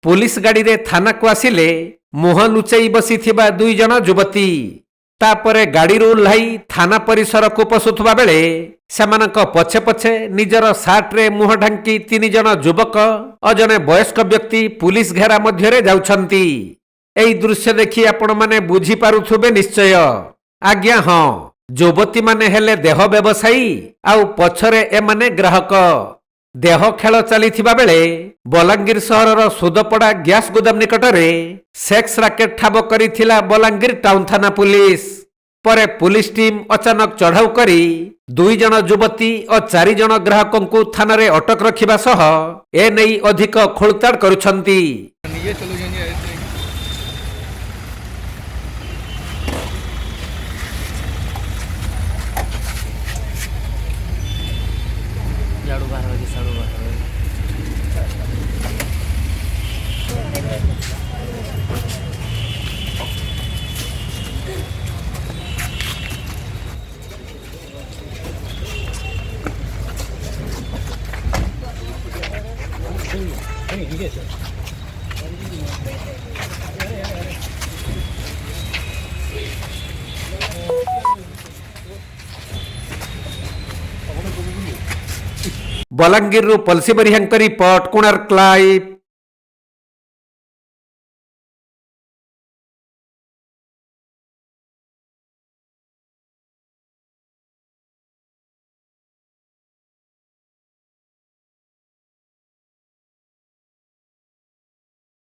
Police गाड़ी रे थाना को आसिले मुह लुचाई बसी दुई जन युवती तापरे गाड़ी ओह्लाई थाना परिसर को पशुवा बेले सेमानक पछे पछे निजर सार्ट रे मुह ढांकी 3 जन युवक और जने वयस्क व्यक्ति पुलिस घेरा मध्य जाउछंती। एई दृश्य देखि आपण माने बुझी पारुथुबे निश्चय। आज्ञा हाँ, युवती माने हेले देह व्यवसायी आउ पछरे ए माने ग्राहक। देह खेल चलीथिबा बेले बलांगीर सहरर सुदपड़ा गैस गोदाम निकटरे सेक्स राकेट ठाब करिथिला बलांगीर टाउन थाना पुलिस। परे पुलिस टीम अचानक चढ़ाऊ करी 2 जन युवती और 4 जन ग्राहकों को थाना रे अटक रखिबा सह ए नेई अधिक खोलताड़ करुछंती। झाड़ू बाहर हो साड़ू बाहर बलांगीर पलसी बरिहांक रिपोर्ट कोणार्क लाइव।